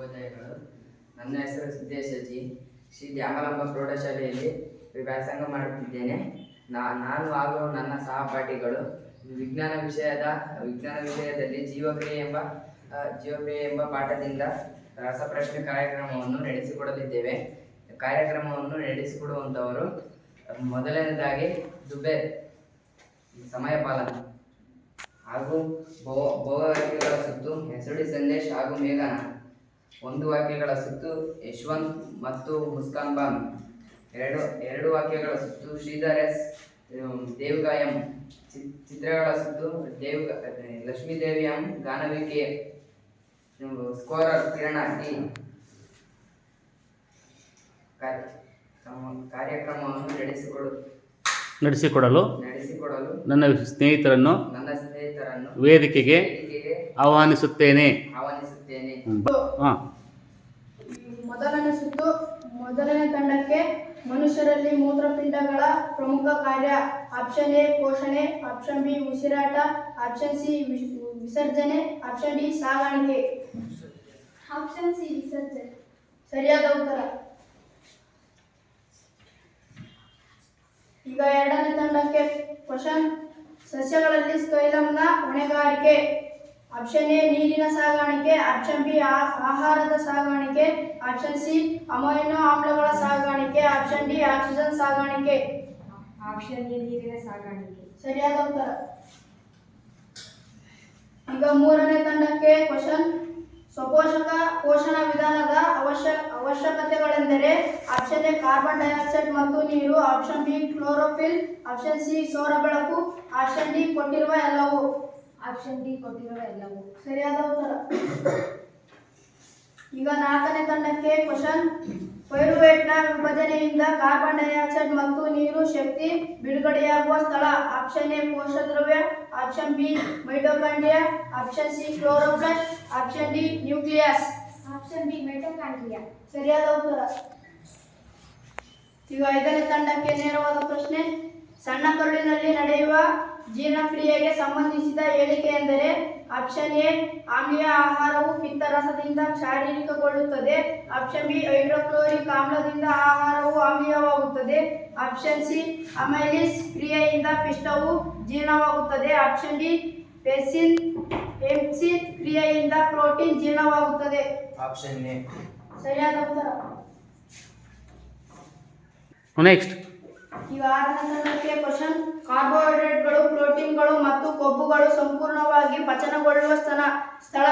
ಶುಭೋದಯಗಳು. ನನ್ನ ಹೆಸರು ಸಿದ್ದೇಶ್ ಜಿ. ಶ್ರೀ ದ್ಯಾಮಲಾಂಬ ಪ್ರೌಢಶಾಲೆಯಲ್ಲಿ ವ್ಯಾಸಂಗ ಮಾಡುತ್ತಿದ್ದೇನೆ. ನಾನು ಹಾಗೂ ನನ್ನ ಸಹಪಾಠಿಗಳು ವಿಜ್ಞಾನ ವಿಷಯದಲ್ಲಿ ಜೀವಕ್ರಿಯೆ ಎಂಬ ಪಾಠದಿಂದ ರಸಪ್ರಶ್ನೆ ಕಾರ್ಯಕ್ರಮವನ್ನು ನಡೆಸಿಕೊಡಲಿದ್ದೇವೆ. ಕಾರ್ಯಕ್ರಮವನ್ನು ನಡೆಸಿಕೊಡುವಂಥವರು ಮೊದಲನೇದಾಗಿ ಜುಬೇರ್ ಸಮಯ ಪಾಲನ ಹಾಗೂ ಬಹುವಾಕ್ಯಗಳ ಸುತ್ತು ಎಸ್ಡಿ ಸಂದೇಶ್ ಹಾಗೂ ಮೇಘನ. ಒಂದು ವಾಕ್ಯಗಳ ಸುತ್ತು ಯಶವಂತ್ ಮತ್ತು ಮುಸ್ಕಾನ್ ಬಾನ್. ಎರಡು ವಾಕ್ಯಗಳ ಸುತ್ತು ಶ್ರೀಧರ್ ಎಸ್, ದೇವ್ಗ ಎಂ. ಚಿತ್ರಗಳ ಸುತ್ತು Lakshmidevi M, Ganavi K. Scorer Kirana T. ಕಾರ್ಯಕ್ರಮವನ್ನು ನಡೆಸಿಕೊಡಲು ನನ್ನ ಸ್ನೇಹಿತರನ್ನು ವೇದಿಕೆಗೆ ಆಹ್ವಾನಿಸುತ್ತೇನೆ. ಮೊದಲನೇ ತಂಡಕ್ಕೆ ಮನುಷ್ಯರಲ್ಲಿ ಮೂತ್ರಪಿಂಡಗಳ ಪ್ರಮುಖ ಕಾರ್ಯ. ಆಪ್ಷನ್ ಎ ಪೋಷಣೆ, ಆಪ್ಷನ್ ಬಿ ಉಸಿರಾಟ, ಆಪ್ಷನ್ ಸಿ ವಿಸರ್ಜನೆ, ಆಪ್ಷನ್ ಡಿ ಸಾಗಾಣಿಕೆ. ಆಪ್ಷನ್ ಸಿ ವಿಸರ್ಜನೆ ಸರಿಯಾದ ಉತ್ತರ. ಈಗ ಎರಡನೇ ತಂಡಕ್ಕೆ ಕ್ವಶನ್. ಸಸ್ಯಗಳಲ್ಲಿ ಸ್ಕೈಲಮ್ನ ಹೊಣೆಗಾರಿಕೆ. ಆಪ್ಷನ್ ಎ ನೀರಿನ ಸಾಗಾಣಿಕೆ, ಆಪ್ಷನ್ ಬಿ ಆಹಾರದ ಸಾಗಾಣಿಕೆ, ಆಪ್ಷನ್ ಸಿ ಅಮೈನೋ ಆಮ್ಲಗಳ ಸಾಗಾಣಿಕೆ, ಆಪ್ಷನ್ ಡಿ ಆಕ್ಸಿಜನ್ ಸಾಗಾಣಿಕೆ. ಆಪ್ಷನ್ ಎ ನೀರಿನ ಸಾಗಾಣಿಕೆ ಸರಿಯಾದ ಉತ್ತರ. ಈಗ ಮೂರನೇ ತಂಡಕ್ಕೆ ಕ್ವಶನ್. ಸ್ವಪೋಷಕ ಪೋಷಣ ವಿಧಾನದ ಅವಶ್ಯಕತೆಗಳೆಂದರೆ ಆಪ್ಷನ್ ಎ ಕಾರ್ಬನ್ ಡೈಆಕ್ಸೈಡ್ ಮತ್ತು ನೀರು, option B chlorophyll, option C ಸೌರ ಬೆಳಕು, ಆಪ್ಷನ್ ಡಿ ಕೊಟ್ಟಿರುವ ಎಲ್ಲವೂ. ಆಪ್ಷನ್ ಡಿ ಕೊಟ್ಟಿರುವ ಎಲ್ಲವೂ ಸರಿಯಾದ ಉತ್ತರ. ಈಗ ನಾಲ್ಕನೇ ತಂಡಕ್ಕೆ ಕ್ವಶನ್. ಪೈರುವೇಟ್ನ ವಿಭಜನೆಯಿಂದ ಕಾರ್ಬನ್ ಡೈಆಕ್ಸೈಡ್ ಮತ್ತು ನೀರು ಶಕ್ತಿ ಬಿಡುಗಡೆಯಾಗುವ ಸ್ಥಳ. ಆಪ್ಷನ್ ಎ ಕೋಶದ್ರವ್ಯ, option B mitochondria, option C chloroplast, option D nucleus. Option B mitochondria ಸರಿಯಾದ ಉತ್ತರ. ಈಗ ಐದನೇ ತಂಡಕ್ಕೆ ನೇರವಾದ ಪ್ರಶ್ನೆ. ಸಣ್ಣ ಕರುಳಿನಲ್ಲಿ ನಡೆಯುವ ಜೀರ್ಣಕ್ರಿಯೆಗೆ ಸಂಬಂಧಿಸಿದ ಹೇಳಿಕೆ ಎಂದರೆ ಆಪ್ಷನ್ ಎ ಆಮ್ಲೀಯ ಆಹಾರವು ಪಿತ್ತರಸದಿಂದ ಕ್ಷಾರೀಕಗೊಳ್ಳುತ್ತದೆ, ಆಪ್ಷನ್ ಬಿ ಹೈಡ್ರೋಕ್ಲೋರಿಕ್ ಆಮ್ಲದಿಂದ ಆಹಾರವು ಆಮ್ಲೀಯವಾಗುತ್ತದೆ, ಆಪ್ಷನ್ ಸಿ ಅಮೈಲಿಸ್ ಕ್ರಿಯೆಯಿಂದ ಪಿಷ್ಟವು ಜೀರ್ಣವಾಗುತ್ತದೆ, ಆಪ್ಷನ್ ಡಿ ಪೆಸಿನ್ ಕ್ರಿಯೆಯಿಂದ ಪ್ರೋಟೀನ್ ಜೀರ್ಣವಾಗುತ್ತದೆ. ಆಪ್ಷನ್ ಎ ಸರಿಯಾದ ಉತ್ತರ. ನೆಕ್ಸ್ಟ್. ಈಗ ಆರನೇ ತಂಡಕ್ಕೆ ಕ್ವಶನ್. ಕಾರ್ಬೋಹೈಡ್ರೇಟ್ಗಳು, ಪ್ರೋಟೀನ್ಗಳು ಮತ್ತು ಕೊಬ್ಬುಗಳು ಸಂಪೂರ್ಣವಾಗಿ ಪಚನಗೊಳ್ಳುವ ಸ್ಥಳ.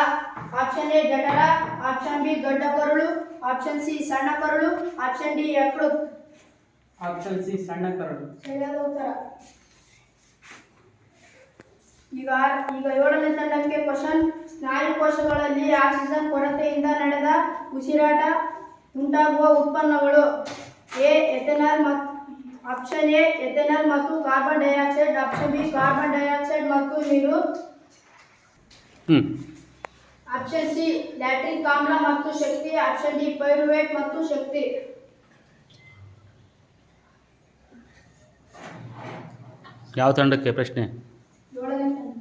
ಆಪ್ಷನ್ ಎ ಜಠರ, ಆಪ್ಷನ್ ಬಿ ದೊಡ್ಡ ಕರುಳು, ಆಪ್ಷನ್ ಸಿ ಸಣ್ಣ ಕರುಳು, ಆಪ್ಷನ್ ಡಿ ಯಕೃತ್. ಆಪ್ಷನ್ ಸಿ ಸಣ್ಣ ಕರುಳು ಸರಿಯಾದ ಉತ್ತರ. ಈಗ ಏಳನೇ ತಂಡಕ್ಕೆ ಕ್ವಶನ್. ಸ್ನಾಯು ಕೋಶಗಳಲ್ಲಿ ಆಕ್ಸಿಜನ್ ಕೊರತೆಯಿಂದ ನಡೆದ ಉಸಿರಾಟ ಉಂಟಾಗುವ ಉತ್ಪನ್ನಗಳು. A ethanol, option A ethanol ಮತ್ತು carbon dioxide, option B carbon dioxide ಮತ್ತು ನೀರು, ಆಪ್ಷನ್ ಸಿ ಲ್ಯಾಕ್ಟಿಕ್ ಆಮ್ಲ ಮತ್ತು ಶಕ್ತಿ, ಆಪ್ಷನ್ ಡಿ ಪೈರುವೇಟ್ ಮತ್ತು ಶಕ್ತಿ. ಯಾವ ತಂಡಕ್ಕೆ ಪ್ರಶ್ನೆ? ಏಳನೇ ತಂಡ.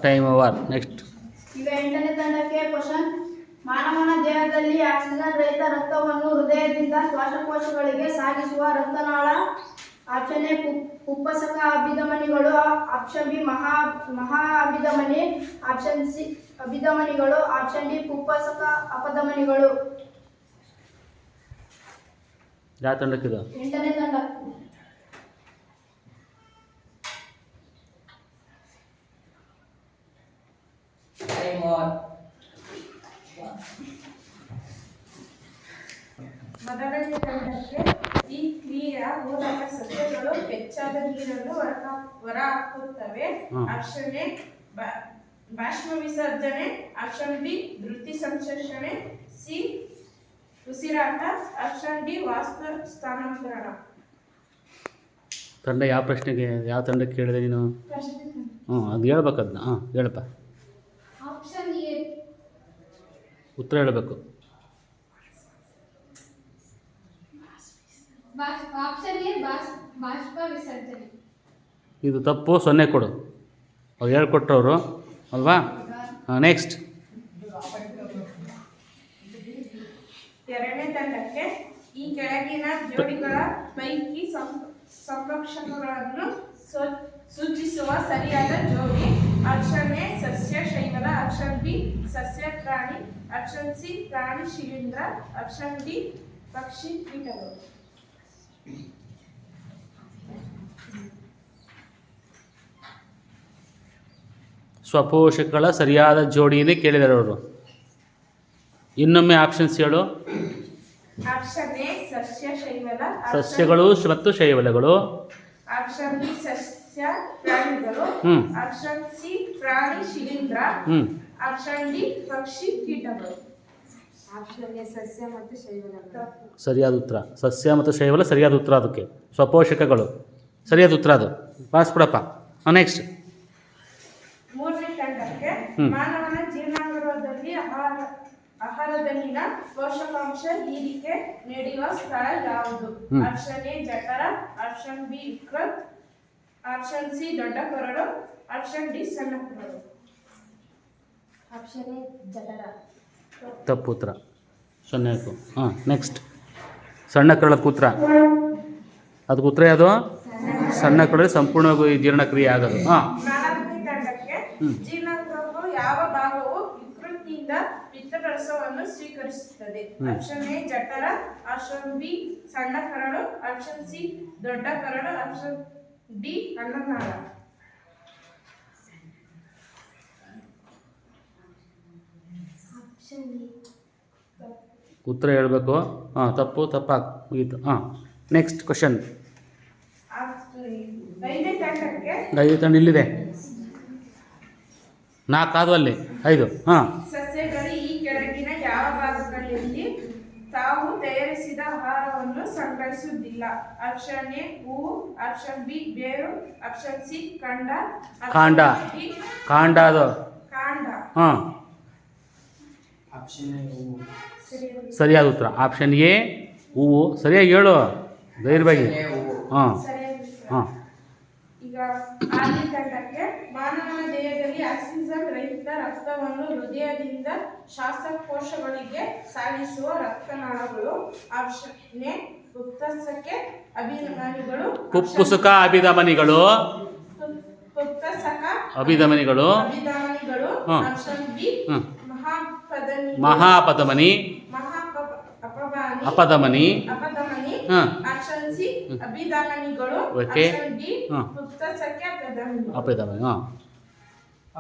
Time over. ನೆಕ್ಸ್ಟ್. ಈಗ ಎಂಟನೇ ತಂಡಕ್ಕೆ ಕ್ವಶನ್. ಮಾನವನ ದೇಹದಲ್ಲಿ ಆಕ್ಸಿಜನ್ ರಹಿತ ರಕ್ತವನ್ನು ಹೃದಯದಿಂದ ಶ್ವಾಸಕೋಶಗಳಿಗೆ ಸಾಗಿಸುವ ರಕ್ತನಾಳ. ಆಪ್ಷನ್ ಎ ಕುಪ್ಪಸಕ ಅಭಿಧಮನಿಗಳು, ಆಪ್ಷನ್ ಬಿ ಮಹಾ ಅಭಿಧಮನಿ, ಆಪ್ಷನ್ ಸಿ ಅಭಿಧಮನಿಗಳು, ಆಪ್ಷನ್ ಡಿ ಕುಪ್ಪಸಕ ಅಪಧಮನಿಗಳು. ಯಾವ ತಂಡಕ್ಕಿದೆ? ಎಂಟನೇ ತಂಡ. ಮೊದಲನೇ ತಂಡಕ್ಕೆ ಈ ಕ್ರಿಯೆಯ ಮೂಲಕ ಸಸ್ಯಗಳು ಹೆಚ್ಚಾದ ನೀರನ್ನು ಹೊರಹಾಕುತ್ತವೆ. ಆಪ್ಷನ್ ಎ ಬಾಷ್ಪ ವಿಸರ್ಜನೆ, ಆಪ್ಷನ್ ಬಿ ದ್ಯುತಿ ಸಂಶ್ಲೇಷಣೆ, ಸಿ ಉಸಿರಾಟ, ಆಪ್ಷನ್ ಡಿ ವಾಷ್ಪ ಸ್ಥಾನಾಂತರಣ. ತಂಡ ಯಾವ ಪ್ರಶ್ನೆಗೆ, ಯಾವ ತಂಡಕ್ಕೆ ಕೇಳಿದೆ ನೀನು? ಅದು ಹೇಳ್ಬೇಕದನ್ನ. ಹೇಳಪ್ಪ. ಆಪ್ಷನ್ ಎ ಉತ್ತರ ಹೇಳಬೇಕು. ಆಪ್ಷನ್ ಎ ಬಾಷ್ಪ ವಿಸರ್ಜನೆ. ಇದು ತಪ್ಪು, 0 ಕೊಡು. ಅವ್ರು ಹೇಳ್ಕೊಟ್ರು ಅವರು ಅಲ್ವಾ? ನೆಕ್ಸ್ಟ್. ಎರಡನೇ ತಂಡಕ್ಕೆ ಈ ಕೆಳಗಿನ ಜೋಡಿಗಳ ಪೈಕಿ ಸಂರಕ್ಷಕಗಳನ್ನು ಸೂಚಿಸುವ ಸರಿಯಾದ ಜೋಡಿ. ಆಪ್ಷನ್ ಎ ಸಸ್ಯ ಶೈವಲ, ಆಪ್ಷನ್ ಬಿ ಸಸ್ಯ ಪ್ರಾಣಿ, ಆಪ್ಷನ್ ಸಿ ಪ್ರಾಣಿ ಶಿಲೀಂಧ್ರ, ಆಪ್ಷನ್ ಡಿ ಪಕ್ಷಿ ಕೀಟಗಳು. ಸ್ವಪೋಷಕಗಳ ಸರಿಯಾದ ಜೋಡಿನೇ ಕೇಳಿದ್ದಾರೆ ಅವರು. ಇನ್ನೊಮ್ಮೆ ಆಪ್ಷನ್ಸ್ ಹೇಳು. ಆಪ್ಷನ್ ಎ ಸಸ್ಯ ಶೈವಲ, ಸಸ್ಯಗಳು ಮತ್ತು ಶೈವಲಗಳು. ಆಪ್ಷನ್ ಬಿ ಸಸ್ಯ ಪ್ರಾಣಿಗಳು, ಆಪ್ಷನ್ ಸಿ ಪ್ರಾಣಿ ಶಿಲೀಂಧ್ರ, ಆಪ್ಷನ್ ಡಿ ಪಕ್ಷಿ ಕೀಟಗಳು. ಆಪ್ಷನ್ ಎ ಸಸ್ಯ ಮತ್ತು ಶೈವಲ ಸರಿಯಾದ ಉತ್ತರ. ಸಸ್ಯ ಮತ್ತು ಶೈವಲ ಸರಿಯಾದ ಉತ್ತರ. ಅದಕ್ಕೆ ಸ್ವಪೋಷಕಗಳು ಸರಿಯಾದ ಉತ್ತರ. ಅದು ಪಾಸ್ ಬಿಡಪ್ಪ. ನೆಕ್ಸ್ಟ್. ಮೂರನೇ ತಂಡಕ್ಕೆ ಮಾನವನ ಜೀರ್ಣಾಂಗದಲ್ಲಿ ಆಹಾರದಲ್ಲಿನ ಪೋಷಕಾಂಶ ಹೀರಿಕೆ ನಡೆಯುವ ಸ್ಥಳ ಯಾವುದು? ಆಪ್ಷನ್ ಎ ಜಠರ, ಆಪ್ಷನ್ ಬಿ ಯಕೃತ್, ಆಪ್ಷನ್ ಸಿ ದೊಡ್ಡ ಕರಳು, ಆಪ್ಷನ್ ಡಿ ಸಣ್ಣ ಕರಳು. ಆಪ್ಷನ್ ಎ ಜಠರ. ತಪ್ಪು ಉತ್ತರ. 0. ನೆಕ್ಸ್ಟ್. ಸಣ್ಣ ಕರಳಕ್ಕೆ ಉತ್ತರ. ಅದಕ್ಕೆ ಉತ್ತರ ಯಾವುದು? ಸಣ್ಣ ಕರಳು ಸಂಪೂರ್ಣವಾಗಿ ಜೀರ್ಣಕ್ರಿಯೆ ಆಗೋದು. ನಾಲ್ಕನೇ ತಂಡಕ್ಕೆ ಜೀರ್ಣಾಂಗವು ಯಾವ ಭಾಗವು ಯಕೃತ್ನಿಂದ ಪಿತ್ತರಸವನ್ನು ಸ್ವೀಕರಿಸುತ್ತದೆ? ಆಪ್ಷನ್ ಎ ಜಠರ, ಆಪ್ಷನ್ ಬಿ ಸಣ್ಣ ಕರಳು, ಆಪ್ಷನ್ ಸಿ ದೊಡ್ಡ ಕರಳು, ಆಪ್ಷನ್ ಡಿ ಅನ್ನನಾಳ. ಉತ್ತರ ಹೇಳಬೇಕು. ತಪ್ಪು ಮುಗೀತು. Next question. ಐದನೇ ತಂಡಕ್ಕೆ 5 ತಂಡ ಇಲ್ಲಿದೆ. 4 ಆದವು ಅಲ್ಲಿ. 5. ಸಸ್ಯಗಳು ಈ ಕೆಳಗಿನ ಯಾವ ಭಾಗಗಳಲ್ಲಿ ತಾವು ತಯಾರಿಸಿದ ಆಹಾರವನ್ನು ಸಂಗ್ರಹಿಸುವುದಿಲ್ಲ? ಆಪ್ಷನ್ ಎ ಹೂವು, ಆಪ್ಷನ್ ಬಿ ಬೇರು, ಆಪ್ಷನ್ ಸಿ ಕಾಂಡ, ಕಾಂಡ. ಕಾಂಡ ಅದು. ಕಾಂಡ. ಆಪ್ಷನ್ ಎ ಹೂವು. ಸರಿಯಾದ ಉತ್ತರ. ಆಪ್ಷನ್ ಎ ಹೂವು. ಸರಿಯಾಗಿ ಹೇಳು ಧೈರ್ಯವಾಗಿ. ಈಗ ಆರನೇ ತಂಡಕ್ಕೆ ಮಾನವನ ದೇಹದಲ್ಲಿ ಆಕ್ಸಿಜನ್ ರಹಿತ ರಕ್ತವನ್ನು ಹೃದಯದಿಂದ ಶ್ವಾಸಕೋಶಗಳಿಗೆ ಸಾಗಿಸುವ ರಕ್ತನಾಳಗಳು. ಆಪ್ಷನ್ ಎ ಪುಪ್ತಸಕ ಅಭಿಧಮನಿಗಳು. ಪುಪ್ಪುಸುಕ ಅಭಿಧಮನಿಗಳು. ಪುಪ್ತಸಕ ಅಭಿಧಮನಿಗಳು. ಅಭಿಧಮನಿಗಳು. ಆಪ್ಷನ್ ಬಿ ಮಹಾಪಧಮನಿ. ಅಪಧಮನಿ. ಅಪಧಮನಿ. ಆಪ್ಷನ್ ಸಿ ಅಭಿಧಮನಿಗಳು. ಓಕೆ. ಆಪ್ಷನ್ ಡಿ ಪುಪ್ತಸಕ ಅಪಧಮನಿ. ಅಪಧಮನಿ.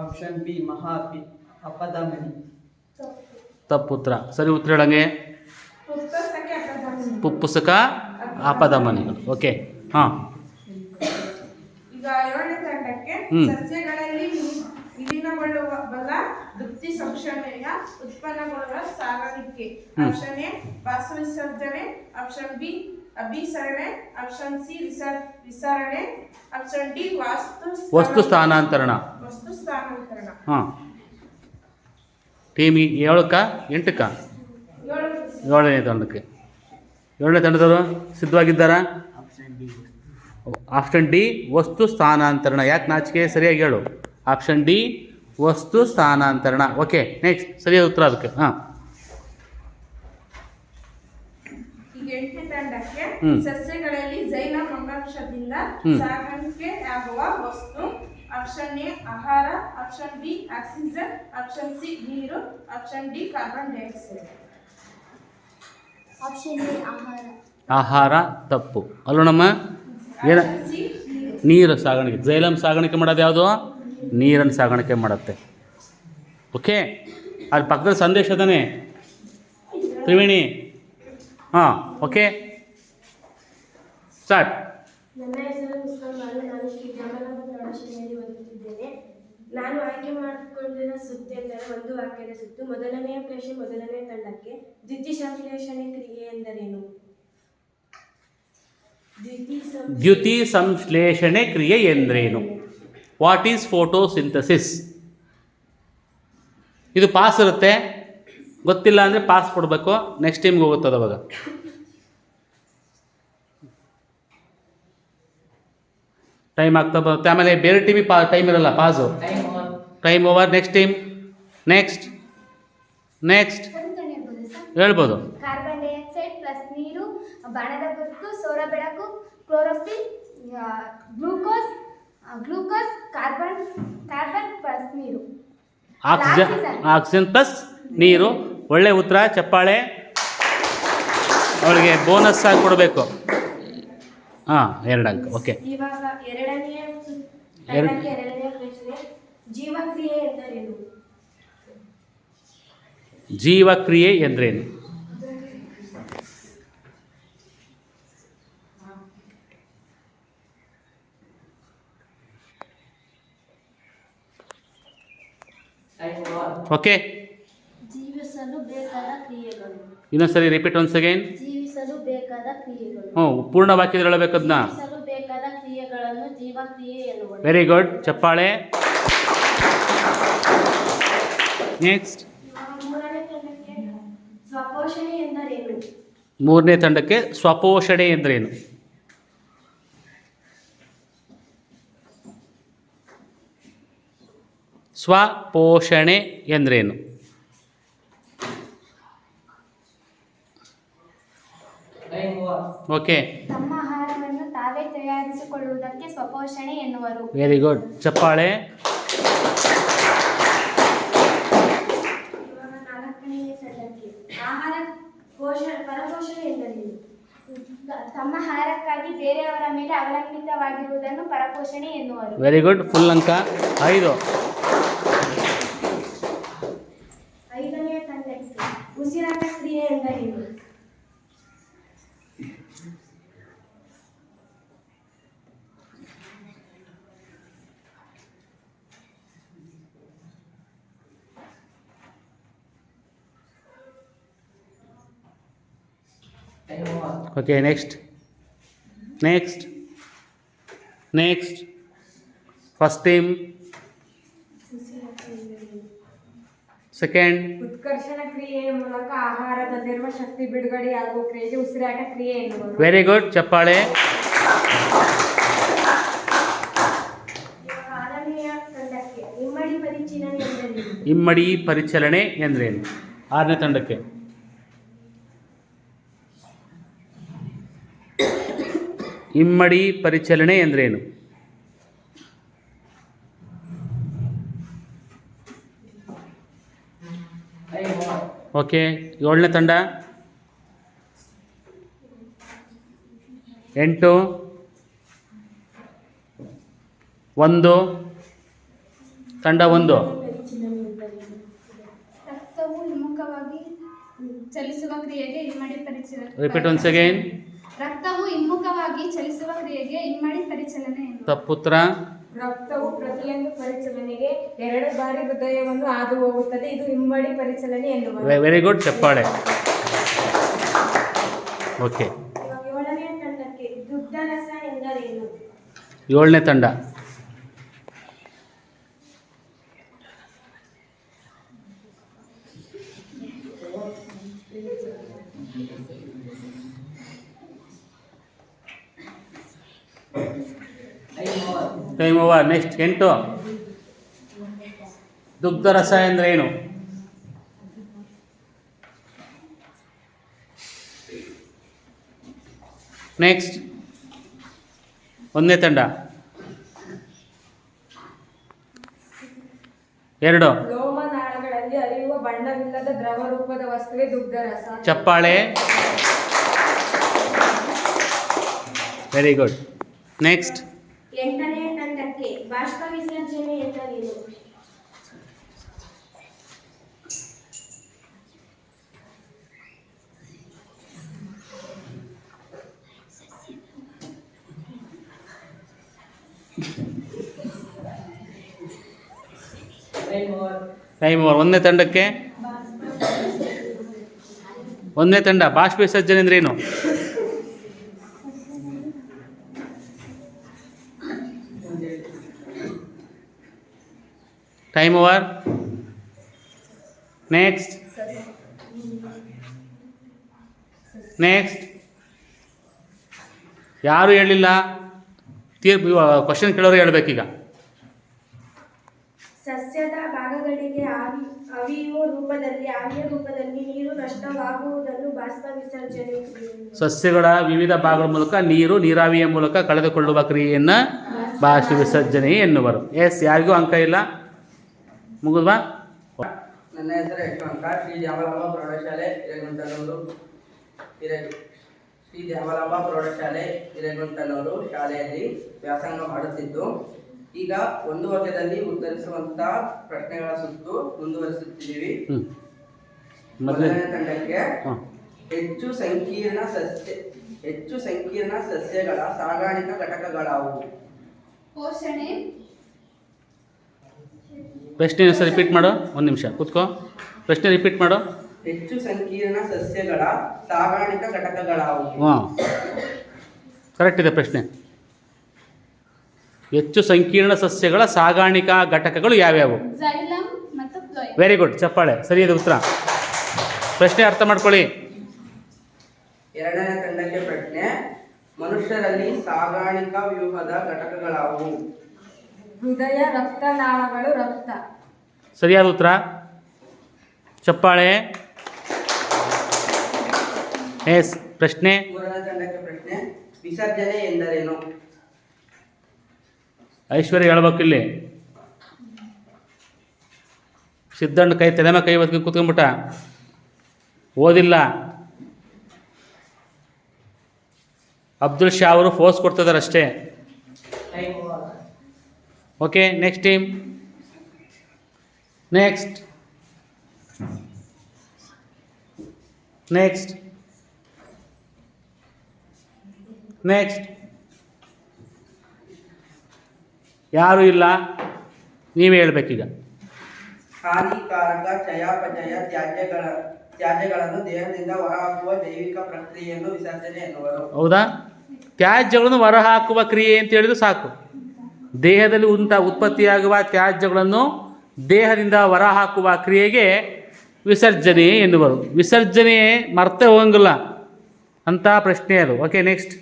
ಆಪ್ಷನ್ ಬಿ ಅಪಧಮನಿ. ತಪ್ಪು ಉತ್ತರ. ಸರಿ ಉತ್ತರ ಹೇಳಂಗೆ. ಪುಪ್ತಸಕ ಅಪಧಮನಿ. ಪುಪ್ಪುಸುಕ ಅಪಧಮನಿಗಳು. ಓಕೆ. ಈಗ ಏಳನೇ ತಂಡಕ್ಕೆ ಸಸ್ಯಗಳಲ್ಲಿ ವಿಲೀನಗೊಳ್ಳಬಲ್ಲ ದುಗ್ಧಿ ಸಂಶ್ಲೇಷಣೆಯ ಉತ್ಪನ್ನಗಳ ಸಾಗಾಣಿಕೆ. ಆಪ್ಷನ್ ಎ ವಾಸವಿಸರ್ಜನೆ, ಆಪ್ಷನ್ ಬಿ ಅಭಿಸರಣೆ, ಆಪ್ಷನ್ ಸಿ ವಿಸರಣೆ, ಆಪ್ಷನ್ ಡಿ ವಸ್ತು ಸ್ಥಾನಾಂತರಣ. ಟೀಮ್ 7ಕ್ಕ 8ಕ್ಕ? 7ನೇ ತಂಡಕ್ಕೆ. 7ನೇ ತಂಡದವರು ಸಿದ್ಧವಾಗಿದ್ದಾರಾ? ಆಪ್ಷನ್ ಡಿ ವಸ್ತು ಸ್ಥಾನಾಂತರಣ. ಯಾಕೆ ನಾಚಿಕೆ? ಸರಿಯಾಗಿ ಹೇಳು. ಆಪ್ಷನ್ ಡಿ ವಸ್ತು ಸ್ಥಾನಾಂತರಣ. ಓಕೆ. ನೆಕ್ಸ್ಟ್. ಸರಿಯಾದ ಉತ್ತರ ಅದಕ್ಕೆ. ಈಗ 8ನೇ ತಂಡಕ್ಕೆ ಸಸ್ಯಗಳಲ್ಲಿ ಜೈಲಮ್ ಅಂಗಾಂಶದಿಂದ ಸಾಗಾಣಿಕೆಯಾಗುವ ವಸ್ತು. ಆಪ್ಷನ್ ಎ ಆಹಾರ, option B oxygen, option C ನೀರು, option D carbon dioxide. Option A ಆಹಾರ. ಆಹಾರ ತಪ್ಪು ಅಲ್ಲೋಣಮ್ಮ. ಏನ? ನೀರು ಸಾಗಾಣಿಕೆ. ಜೈಲಮ್ ಸಾಗಾಣಿಕೆ ಮಾಡೋದು ಯಾವುದು? ನೀರನ್ನು ಸಾಗಾಣಿಕೆ ಮಾಡುತ್ತೆ. ಓಕೆ. ಅಲ್ಲಿ ಪಕ್ಕದಲ್ಲಿ ಸಂದೇಶ ಅದಾನೆ ತ್ರಿವೇಣಿ. ಓಕೆ. ಸ್ಟಾರ್ಟ್. ನನ್ನ ಹೆಸರು ಮುಸ್ಕಾನ್. ನಾನು ಶ್ರೀ ಜಾಮಲಂಬ ಪ್ರೌಢಶಾಲೆಯಲ್ಲಿ ಓದುತ್ತಿದ್ದೇನೆ. ನಾನು ಆಯ್ಕೆ ಮಾಡಿಕೊಂಡಿರೋ ಸುತ್ತು ಎಂದರೆ ಒಂದು ವಾಕ್ಯದ ಸುತ್ತು. ಮೊದಲನೆಯ ಪ್ರಶ್ನೆ ಮೊದಲನೇ ತಂಡಕ್ಕೆ. ದ್ಯುತಿಸಂಶ್ಲೇಷಣೆ ಕ್ರಿಯೆ ಎಂದರೇನು? ದ್ಯುತಿಸಂಶ್ಲೇಷಣೆ ಕ್ರಿಯೆ ಎಂದರೇನು? What is photosynthesis? ಇದು ಪಾಸ್ ಇರುತ್ತೆ. ಗೊತ್ತಿಲ್ಲ ಅಂದರೆ ಪಾಸ್ ಕೊಡಬೇಕು. ನೆಕ್ಸ್ಟ್ ಟೈಮ್ಗೆ ಹೋಗುತ್ತದೆ ಅವಾಗ. ಟೈಮ್ ಆಗ್ತಾ ಬರುತ್ತೆ. ಆಮೇಲೆ ಬೇರೆ ಟೀಮಿಗೆ ಟೈಮ್ ಇರಲ್ಲ, pass. Time over. Next team. Next ಹೇಳ್ಬೋದು. ಕಾರ್ಬನ್ ಡೈಆಕ್ಸೈಡ್ ಪ್ಲಸ್ ನೀರು, ಬಾಣದ ಗುರುತು, ಸೌರ ಬೆಳಕು, ಕ್ಲೋರೋಫಿಲ್, ಗ್ಲೂಕೋಸ್, ಕಾರ್ಬನ್ ಪ್ಲಸ್ ನೀರು. ಆಕ್ಸಿಜನ್ ಪ್ಲಸ್ ನೀರು. ಒಳ್ಳೆ ಉತ್ತರ, ಚಪ್ಪಾಳೆ. ಅವಳಿಗೆ ಬೋನಸ್ ಆಗಿ ಕೊಡಬೇಕು. ಹಾಂ, 2 ಅಂಕ. ಓಕೆ. ಇವಾಗ ಎರಡನೆಯ ಪ್ರಶ್ನೆ, ಜೀವಕ್ರಿಯೆ ಎಂದರೇನು? ಜೀವಕ್ರಿಯೆ ಎಂದ್ರೇನು? ಓಕೆ, ಜೀವಿಸಲು ಬೇಕಾದ ಕ್ರಿಯೆಗಳು. ಇನ್ನೊಂದ್ಸರಿ ರಿಪೀಟ್ ಒನ್ಸ್ ಅಗೈನ್. ಜೀವಿಸಲು ಬೇಕಾದ ಕ್ರಿಯೆಗಳು. ಪೂರ್ಣ ವಾಕ್ಯದಲ್ಲಿ ಹೇಳಬೇಕದನ್ನ. ಜೀವಿಸಲು ಬೇಕಾದ ಕ್ರಿಯೆಗಳನ್ನು ಜೀವಕ್ರಿಯೆ ಎನ್ನುವರು. ವೆರಿ ಗುಡ್, ಚಪ್ಪಾಳೆ. ನೆಕ್ಸ್ಟ್. ಮೂರನೇ ತಂಡಕ್ಕೆ ಸ್ವಪೋಷಣೆ ಎಂದರೇನು? ಮೂರನೇ ತಂಡಕ್ಕೆ ಸ್ವಪೋಷಣೆ ಎಂದರೇನು? ಸ್ವಪೋಷಣೆ ಎಂದರೇನು? ಓಕೆ. ತಮ್ಮ ಆಹಾರವನ್ನು ತಾವೇ ತಯಾರಿಸಿಕೊಳ್ಳುವುದಕ್ಕೆ ಸ್ವಪೋಷಣೆ ಎನ್ನುವರು. ವೆರಿ ಗುಡ್, ಚಪ್ಪಾಳೆ. ಇವಾಗ ನಾಲ್ಕನೆಯ ತಂಡಕ್ಕೆ ಪರಪೋಷಣೆ ಎಂದರೇನು? ತಮ್ಮ ಆಹಾರಕ್ಕಾಗಿ ಬೇರೆಯವರ ಮೇಲೆ ಅವಲಂಬಿತವಾಗಿರುವುದನ್ನು ಪರಪೋಷಣೆ ಎನ್ನುವರು. ವೆರಿ ಗುಡ್, ಫುಲ್ ಅಂಕ. 5. ಐದನೆಯ ತಂಡಕ್ಕೆ ಉಸಿರಾಟ ಕ್ರಿಯೆ ಎಂದರೇನು? Okay, next. First team. Second. ಉತ್ಕರ್ಷಣ ಕ್ರಿಯೆಯ ಮೂಲಕ ಆಹಾರದಲ್ಲಿರುವ ಶಕ್ತಿ ಬಿಡುಗಡೆಯಾಗುವ ಕ್ರಿಯೆಗೆ ಉಸಿರಾಟ ಕ್ರಿಯೆ ಎನ್ನುವರು. ವೆರಿ ಗುಡ್, ಚಪ್ಪಾಳೆ. ಆರನೆಯ ತಂಡಕ್ಕೆ ಇಮ್ಮಡಿ ಪರಿಚಲನೆ ಎಂದರೇನು? ಇಮ್ಮಡಿ ಪರಿಚಲನೆ ಎಂದ್ರೇನು? 6ನೇ ತಂಡಕ್ಕೆ. ಇಮ್ಮಡಿ ಪರಿಚಲನೆ ಎಂದ್ರೇನು? ಓಕೆ, 7ನೇ ತಂಡ. 8. 1. ತಂಡ 1. ರಕ್ತವು ಹಿಮ್ಮುಖವಾಗಿ ಚಲಿಸುವ ಕ್ರಿಯೆಗೆ ಇಮ್ಮಡಿ ಪರಿಚಲನೆ. Repeat once again. ರಕ್ತವು ಹಿಮ್ಮುಖವಾಗಿ ಚಲಿಸುವ ಕ್ರಿಯೆಗೆ ಇಮ್ಮಡಿ ಪರಿಚಲನೆ ಎನ್ನುವರು. ತಪ್ಪುತ್ರ. ರಕ್ತವು ಪ್ರತಿಯೊಂದು ಪರಿಚಲನೆಗೆ 2 ಬಾರಿ ಹೃದಯವನ್ನು ಹಾದು ಹೋಗುತ್ತದೆ, ಇದು ಇಮ್ಮಡಿ ಪರಿಚಲನೆ ಎನ್ನುವರು. ವೆರಿ ಗುಡ್, ಚಪ್ಪಾಳೆ. ಓಕೆ, ಇವಾಗ ಏಳನೆಯ ತಂಡಕ್ಕೆ ದುಗ್ಧರಸ ಎಂದರೇನು? 7ನೇ ತಂಡ. Time over. ನೆಕ್ಸ್ಟ್ 8. ದುಗ್ಧರಸ ಅಂದರೆ ಏನು? ನೆಕ್ಸ್ಟ್ 1ನೇ ತಂಡ. 2. ಲೋಮನಾಳಗಳಲ್ಲಿ ಹರಿಯುವ ಬಣ್ಣವಿಲ್ಲದ ದ್ರವ ರೂಪದ ವಸ್ತುವೇ ದುಗ್ಧರಸ. ಚಪ್ಪಾಳೆ. Very good. ನೆಕ್ಸ್ಟ್. ಎಂಟನೆಯ ತಂಡಕ್ಕೆ ಬಾಷ್ಪ ವಿಸರ್ಜನೆ ಎಂದರೇನು? Time over. 1ನೇ ತಂಡಕ್ಕೆ. 1ನೇ ತಂಡ ಬಾಷ್ಪ ವಿಸರ್ಜನೆ ಅಂದ್ರೆ ಏನು? Time over. ನೆಕ್ಸ್ಟ್. ಯಾರು ಹೇಳಿಲ್ಲ? ಕ್ವಶನ್ ಕೇಳೋರು ಹೇಳ್ಬೇಕೀಗ. ಸಸ್ಯದ ಭಾಗಗಳಿಗೆ ಆವಿಯ ರೂಪದಲ್ಲಿ ನೀರು ನಷ್ಟವಾಗುವುದನ್ನು ಬಾಷ್ಪ ವಿಸರ್ಜನೆ ಕ್ರಿಯೆ. ಸಸ್ಯಗಳ ವಿವಿಧ ಭಾಗಗಳ ಮೂಲಕ ನೀರಾವಿಯ ಮೂಲಕ ಕಳೆದುಕೊಳ್ಳುವ ಕ್ರಿಯೆಯನ್ನು ಬಾಷ್ಪ ವಿಸರ್ಜನೆ ಎನ್ನುವರು. ಎಸ್, ಯಾರಿಗೂ ಅಂಕ ಇಲ್ಲ. ಮುಗಿದ್ವಾ? ನನ್ನ ಹೆಸರು ಯಶವಂತ. ಶ್ರೀ ದ್ಯಾಮಲಾಂಬ ಪ್ರೌಢಶಾಲೆ ಹಿರೇಗುಂಟನೂರು ಶಾಲೆಯಲ್ಲಿ ವ್ಯಾಸಂಗ ಮಾಡುತ್ತಿದ್ದು, ಈಗ ಒಂದು ವಾಕ್ಯದಲ್ಲಿ ಉತ್ತರಿಸುವಂತಹ ಪ್ರಶ್ನೆಗಳ ಸುತ್ತು ಮುಂದುವರಿಸುತ್ತಿದ್ದೀವಿ. ಮೊದಲನೇ ತಂಡಕ್ಕೆ ಹೆಚ್ಚು ಸಂಕೀರ್ಣ ಸಸ್ಯಗಳ ಸಾಗಾಣಿಕಾ ಘಟಕಗಳಾವುವು? ಪೋಷಣೆ. ಪ್ರಶ್ನೆ ಸರ್ ರಿಪೀಟ್ ಮಾಡು. ಒಂದು ನಿಮಿಷ ಕೂತ್ಕೋ. ಪ್ರಶ್ನೆ ರಿಪೀಟ್ ಮಾಡು. ಹೆಚ್ಚು ಸಂಕೀರ್ಣ ಸಸ್ಯಗಳ ಸಾಗಾಣಿಕಾ ಘಟಕಗಳಾವುವು? ಹಾಂ, ಕರೆಕ್ಟ್ ಇದೆ ಪ್ರಶ್ನೆ. ಹೆಚ್ಚು ಸಂಕೀರ್ಣ ಸಸ್ಯಗಳ ಸಾಗಾಣಿಕಾ ಘಟಕಗಳು ಯಾವ್ಯಾವು? ಜೈಲಮ್ ಮತ್ತು ಫ್ಲೋಯಮ್. ವೆರಿ ಗುಡ್, ಚಪ್ಪಾಳೆ. ಸರಿಯಾದ ಉತ್ತರ. ಪ್ರಶ್ನೆ ಅರ್ಥ ಮಾಡ್ಕೊಳ್ಳಿ. ಎರಡನೇ ತಂಡಕ್ಕೆ ಪ್ರಶ್ನೆ. ಮನುಷ್ಯರಲ್ಲಿ ಸಾಗಾಣಿಕಾ ವ್ಯೂಹದ ಘಟಕಗಳಾವುವು? ಹೃದಯ, ರಕ್ತನಾಳಗಳು, ರಕ್ತ. ಸರಿಯಾದ ಉತ್ತರ, ಚಪ್ಪಾಳೆ. ಎಸ್, ಪ್ರಶ್ನೆ. ಮೂರನೇ ತಂಡಕ್ಕೆ ಪ್ರಶ್ನೆ. ವಿಸರ್ಜನೆ ಎಂದರೇನು? ಐಶ್ವರ್ಯ ಹೇಳ್ಬೇಕಿಲ್ಲಿ. ಸಿದ್ಧಣ್ಣ ತಲೆ ಮೇಲೆ ಕೈ ಹೊತ್ಕೊಂಡು ಕೂತ್ಕೊಂಡ್ಬಿಟ್ಟ, ಓದಿಲ್ಲ. ಅಬ್ದುಲ್ ಶಾ ಅವರು ಫೋರ್ಸ್ ಕೊಡ್ತಿದ್ದಾರೆ ಅಷ್ಟೇ. Okay, next team. ನೆಕ್ಸ್ಟ್ ಯಾರೂ ಇಲ್ಲ, ನೀವೇ ಹೇಳ್ಬೇಕೀಗ. ಹಾನಿಕಾರಕ ಚಯಾಪಚಯ ತ್ಯಾಜ್ಯಗಳನ್ನು ದೇಹದಿಂದ ಹೊರಹಾಕುವ ಜೈವಿಕ ಪ್ರಕ್ರಿಯೆಯನ್ನು ವಿಸರ್ಜನೆ ಎನ್ನುವರು. ಹೌದಾ? ತ್ಯಾಜ್ಯಗಳನ್ನು ಹೊರಹಾಕುವ ಕ್ರಿಯೆ ಅಂತ ಹೇಳಿದ್ರು ಸಾಕು. ದೇಹದಲ್ಲಿ ಉತ್ಪತ್ತಿಯಾಗುವ ತ್ಯಾಜ್ಯಗಳನ್ನು ದೇಹದಿಂದ ಹೊರಹಾಕುವ ಕ್ರಿಯೆಗೆ ವಿಸರ್ಜನೆ ಎನ್ನುವರು. ವಿಸರ್ಜನೆ ಮರ್ತೆ ಹೋಗಂಗಿಲ್ಲ ಅಂತ ಪ್ರಶ್ನೆ ಅದು. Okay, next.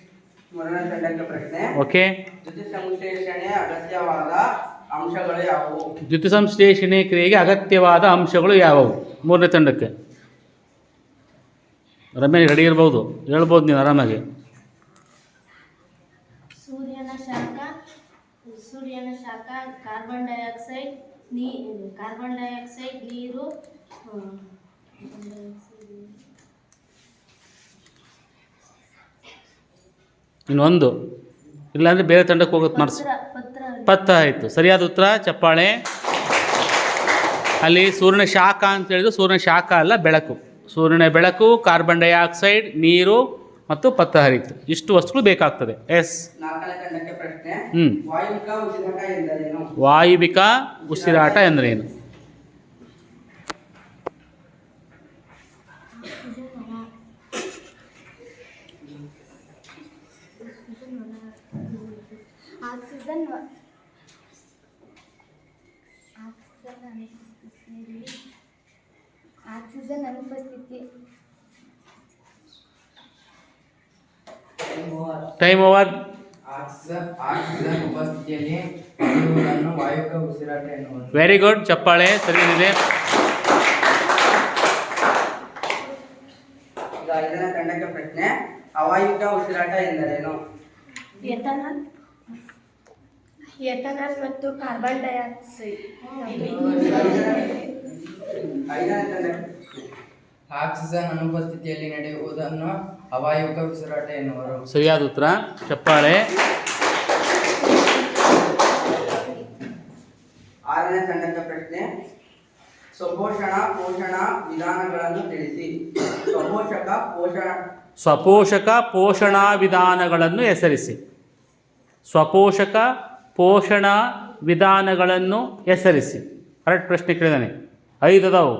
ಮೂರನೇ ತಂಡಕ್ಕೆ ಪ್ರಶ್ನೆ. ಓಕೆ, ದ್ಯುತಿಸಂಶ್ಲೇಷಣೆ ಅಗತ್ಯವಾದ ಅಂಶಗಳು ಯಾವುವು? ದ್ಯುತಿಸಂಶ್ಲೇಷಣೆ ಕ್ರಿಯೆಗೆ ಅಗತ್ಯವಾದ ಅಂಶಗಳು ಯಾವುವು? ಮೂರನೇ ತಂಡಕ್ಕೆ ರಮೇಶ್ ರೆಡಿ ಇರ್ಬೋದು, ಹೇಳ್ಬೋದು ನೀವು ಆರಾಮಾಗಿ. ಸೂರ್ಯನ ಶಾಖ, ಕಾರ್ಬನ್ ಡೈಆಕ್ಸೈಡ್, ನೀರು, ಇನ್ನೊಂದು ಇಲ್ಲಾಂದರೆ ಬೇರೆ ತಂಡಕ್ಕೆ ಹೋಗೋದು ಮಾಡಿಸ್. ಪತ್ರ ಆಯಿತು, ಸರಿಯಾದ ಉತ್ತರ, ಚಪ್ಪಾಳೆ. ಅಲ್ಲಿ ಸೂರ್ಯನ ಶಾಖ ಅಂತ ಹೇಳಿದ್ರು, ಸೂರ್ಯನ ಶಾಖ ಅಲ್ಲ, ಬೆಳಕು. ಸೂರ್ಯನ ಬೆಳಕು, ಕಾರ್ಬನ್ ಡೈಆಕ್ಸೈಡ್, ನೀರು ಮತ್ತು ಪತ್ರ ಹರಿತು, ಇಷ್ಟು ವಸ್ತುಗಳು ಬೇಕಾಗ್ತದೆ. ಎಸ್. ನಾಲ್ಕನೇ ತಂಡಕ್ಕೆ ಪ್ರಶ್ನೆ. ವಾಯುವಿಕ ಉಸಿರಾಟ ಎಂದರೇನು? ವಾಯುವಿಕ ಉಸಿರಾಟ ಎಂದರೇನು? ಆಕ್ಸಿಜನ್ ಅನುಪಸ್ಥಿತಿ. Time over. ಆಕ್ಸಿಜನ್ ಉಪಸ್ಥಿತಿಯಲ್ಲಿ ನಡೆಯುವುದನ್ನು ವಾಯುವಿಕ ಉಸಿರಾಟ ಎನ್ನುವರು. ವೆರಿ ಗುಡ್, ಚಪ್ಪಾಳೆ, ಸರಿಯಾಗಿದೆ. ಈಗ ಐದನೇ ತಂಡಕ್ಕೆ ಪ್ರಶ್ನೆ. ಅವಾಯುವಿಕ ಉಸಿರಾಟ ಎಂದರೇನು? ಎಥನಾಲ್ ಮತ್ತು ಕಾರ್ಬನ್ ಡೈಆಕ್ಸೈಡ್. ಐದನೇ ತಂಡಕ್ಕೆ ಆಕ್ಸಿಜನ್ ಅನುಪಸ್ಥಿತಿಯಲ್ಲಿ ನಡೆಯುವುದನ್ನು ಅವಾಯುವಿಕ ಉಸಿರಾಟ ಎನ್ನುವರು. ಸರಿಯಾದ ಉತ್ತರ, ಚಪ್ಪಾಳೆ. ಆರನೇ ತಂಡಕ್ಕೆ ಪ್ರಶ್ನೆ. ಪೋಷಣ ವಿಧಾನಗಳನ್ನು ತಿಳಿಸಿ. ಸ್ವಪೋಷಕ ಪೋಷಣಾ ವಿಧಾನಗಳನ್ನು ಹೆಸರಿಸಿ. ಸ್ವಪೋಷಕ ಪೋಷಣ ವಿಧಾನಗಳನ್ನು ಹೆಸರಿಸಿ. ಕರೆಕ್ಟ್ ಪ್ರಶ್ನೆ ಕೇಳಿದಾನೆ. 5 ಅದಾವು.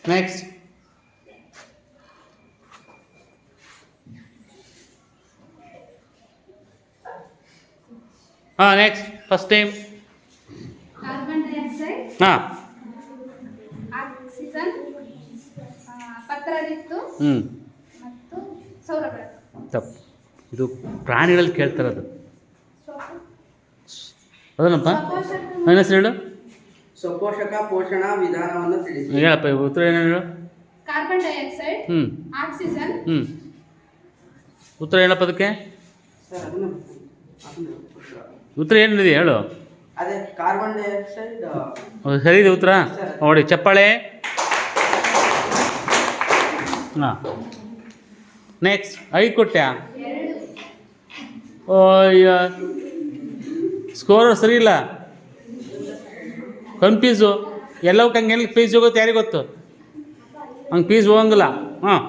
ನೆಕ್ಸ್ಟ್. ಹಾಂ next first time. Carbon dioxide, ಹಾಂ ಆಕ್ಸಿಜನ್, ಪತ್ರರಿತ್ತು ಹ್ಞೂ ಮತ್ತು ಸೌರ ಬೆಳಕು. ತಪ್ಪು. ಇದು ಪ್ರಾಣಿಗಳಲ್ಲಿ ಕೇಳ್ತಾರದು. ಅದನ್ನಪ್ಪ ನನ್ನ ಹೆಸರು ಹೇಳು. ಸ್ವಪೋಷಕ ಪೋಷಣಾ ವಿಧಾನವನ್ನು ತಿಳಿಸಿ. ಹೇಳಪ್ಪ ಉತ್ತರ ಏನು ಹೇಳು. ಕಾರ್ಬನ್ ಡೈಆಕ್ಸೈಡ್, ಹ್ಞೂ ಆಕ್ಸಿಜನ್, ಹ್ಞೂ ಉತ್ತರ ಹೇಳಪ್ಪ ಅದಕ್ಕೆ. ಸರ್ ಅದನ್ನು ಉತ್ತರ ಏನಿದೆ ಹೇಳು. ಅದೇ ಕಾರ್ಬನ್ ಡೈಆಕ್ಸೈಡ್. ಸರಿ ಇದೆ ಉತ್ತರ. ನೋಡಿ ಚಪ್ಪಾಳೆ. ಹಾಂ ನೆಕ್ಸ್ಟ್ 5 ಕೊಟ್ಟ್ಯಾ. ಓ ಸ್ಕೋರ್ ಸರಿ ಇಲ್ಲ, ಕನ್ಫ್ಯೂಸು. ಎಲ್ಲವಕ್ಕೆ ಹಂಗೆ ಎಲ್ಲಿ ಫೀಸ್ ಹೋಗುತ್ತೆ ಯಾರಿಗೆ ಗೊತ್ತು, ಹಂಗೆ ಫೀಸ್ ಹೋಗಂಗಿಲ್ಲ. ಹಾಂ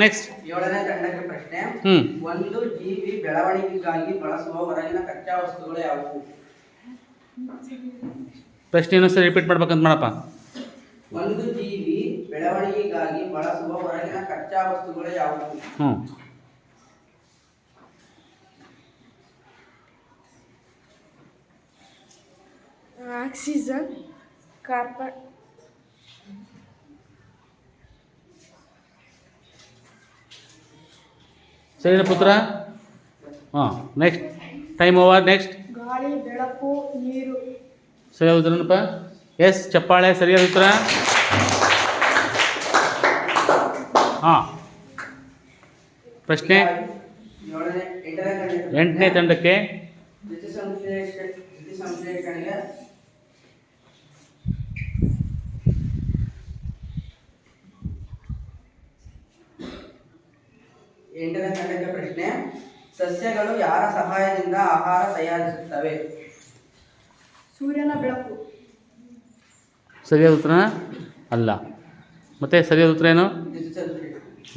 ನೆಕ್ಸ್ಟ್ 7ನೇ ತಂಡಕ್ಕೆ ಪ್ರಶ್ನೆ. ಹ್ಞೂ ಒಂದು ಜೀವಿ ಬೆಳವಣಿಗೆಗಾಗಿ ಬಳಸುವ ಹೊರಗಿನ ಕಚ್ಚಾ ವಸ್ತುಗಳು ಯಾವುವು? ಪ್ರಶ್ನೆ ಇನ್ನೊಂದ್ಸರಿ ರಿಪೀಟ್ ಮಾಡ್ಬೇಕಂತ ಮಾಡಪ್ಪ. ಒಂದು ಜೀವಿ ಬೆಳವಣಿಗೆಗಾಗಿ ಬಳಸುವ ಹೊರಗಿನ ಕಚ್ಚಾ ವಸ್ತುಗಳು ಯಾವುವು? ಹ್ಞೂ ಆಕ್ಸಿಜನ್, ಕಾರ್ಬನ್, ಸರಿನಾ ಪುತ್ರ? ಹಾಂ ನೆಕ್ಸ್ಟ್ ಟೈಮ್ ಓವರ್. ನೆಕ್ಸ್ಟ್ ಗಾಳಿ, ಬೆಳಕು, ನೀರು. ಸರಿಯಾದ ಉತ್ತರನಪ್ಪ. ಎಸ್ ಚಪ್ಪಾಳೆ ಸರಿಯಾದ ಉತ್ತರ. ಹಾಂ ಪ್ರಶ್ನೆ 8ನೇ ತಂಡಕ್ಕೆ. ದ್ಯುತಿಸಂಶ್ಲೇಷಣೆಗೆ ಎಂಟನೇ ತಂಡಕ್ಕೆ ಪ್ರಶ್ನೆ. ಸಸ್ಯಗಳು ಯಾರ ಸಹಾಯದಿಂದ ಆಹಾರ ತಯಾರಿಸುತ್ತವೆ? ಸೂರ್ಯನ ಬೆಳಕು. ಸರಿಯಾದ ಉತ್ತರ ಅಲ್ಲ. ಮತ್ತೆ ಸರಿಯಾದ ಉತ್ತರ ಏನು?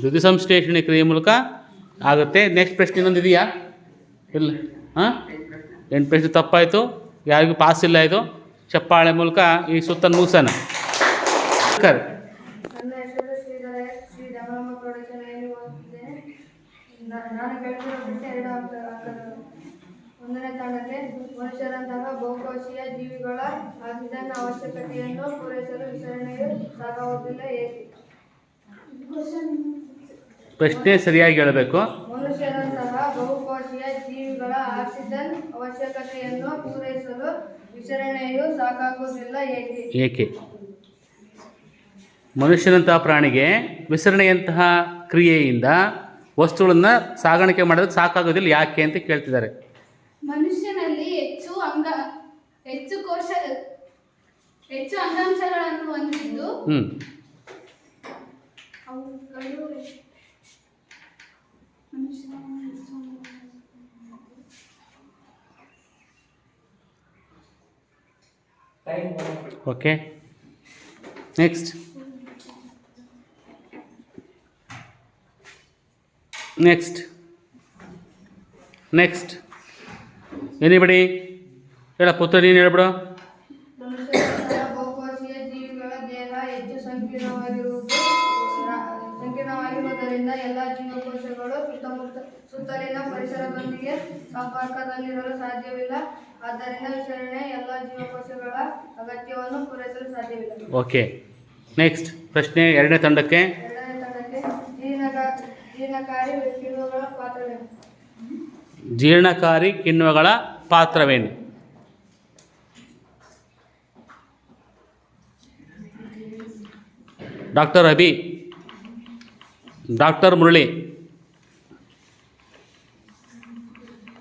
ದ್ಯುತಿಸಂಶ್ಲೇಷಣೆ ಕ್ರಿಯೆ ಮೂಲಕ ಆಗುತ್ತೆ. ನೆಕ್ಸ್ಟ್ ಪ್ರಶ್ನೆ ಇನ್ನೊಂದು ಇದೆಯಾ? ಇಲ್ಲ. ಹಾಂ 8 ಪ್ರಶ್ನೆ ತಪ್ಪಾಯಿತು. ಯಾರಿಗೂ ಪಾಸ್ ಇಲ್ಲ. ಇದು ಚಪ್ಪಾಳೆ ಮೂಲಕ ಈ ಸುತ್ತ ಮುಗಿಸೋಣ. ನನ್ನ ಹೆಸರು ಶ್ರೀ ಧರ್ಮಮ್ಮ ಪ್ರೌಢಶಾಲೆಯಲ್ಲಿ ಓದುತ್ತಿದ್ದೇನೆ. ನಾನು ಕೇಳ್ತಿರೋ ಪ್ರಶ್ನೆ 2 ಅಂಕಗಳು. 1ನೇ ತಂಡಕ್ಕೆ ಮನುಷ್ಯರಂತಹ ಬಹುಕೋಶೀಯ ಜೀವಿಗಳ ಆಕ್ಸಿಜನ್ ಅವಶ್ಯಕತೆಯನ್ನು ಪೂರೈಸಲು ವಿಸರಣೆಯು ಸಾಕಾಗುವುದಿಲ್ಲ ಏಕೆ? ಪ್ರಶ್ನೆ ಸರಿಯಾಗಿ ಹೇಳಬೇಕು. ಮನುಷ್ಯರಂತಹ ಬಹುಕೋಶೀಯ ಜೀವಿಗಳ ಆಕ್ಸಿಜನ್ ಅವಶ್ಯಕತೆಯನ್ನು ಪೂರೈಸಲು ವಿಸರಣೆಯು ಸಾಕಾಗುವುದಿಲ್ಲ ಏಕೆ? ಏಕೆ? ಮನುಷ್ಯನಂತಹ ಪ್ರಾಣಿಗೆ ವಿಸರಣೆಯಂತಹ ಕ್ರಿಯೆಯಿಂದ ವಸ್ತುಗಳನ್ನು ಸಾಗಾಣಿಕೆ ಮಾಡೋದಕ್ಕೆ ಸಾಕಾಗೋದಿಲ್ಲ ಯಾಕೆ ಅಂತ ಕೇಳ್ತಿದ್ದಾರೆ. ಮನುಷ್ಯನಲ್ಲಿ ಹೆಚ್ಚು ಅಂಗಾಂಶಗಳನ್ನು ಹೊಂದಿದ್ದು ಅವುಗಳು ಓಕೆ ನೆಕ್ಸ್ಟ್ ಎನಿಬಡಿ ಹೇಳ ಪುತ್ರ, ನೀನು ಹೇಳ್ಬಿಡು. ಮನುಷ್ಯರಂತಹ ಬಹುಕೋಶೀಯ ಜೀವಿಗಳ ದೇಹ ಹೆಚ್ಚು ಸಂಕೀರ್ಣವಾಗಿರುವುದರಿಂದ ಎಲ್ಲ ಜೀವಕೋಶಗಳು ಸುತ್ತಲಿನ ಪರಿಸರದೊಂದಿಗೆ ಸಂಪರ್ಕದಲ್ಲಿರಲು ಸಾಧ್ಯವಿಲ್ಲ. ಆದ್ದರಿಂದ ವಿಸರಣೆ ಎಲ್ಲ ಜೀವಕೋಶಗಳ ಅಗತ್ಯವನ್ನು ಪೂರೈಸಲು ಸಾಧ್ಯವಿಲ್ಲ. ಓಕೆ ನೆಕ್ಸ್ಟ್ ಪ್ರಶ್ನೆ 2ನೇ ತಂಡಕ್ಕೆ. 2ನೇ ತಂಡಕ್ಕೆ ಜೀರ್ಣಕಾರಿ ಕಿಣ್ವಗಳ ಪಾತ್ರವೇನು? ಜೀರ್ಣಕಾರಿ ಕಿಣ್ವಗಳ ಪಾತ್ರವೇನು? ಡಾಕ್ಟರ್ ಅಭಿ, ಡಾಕ್ಟರ್ ಮುರಳಿ,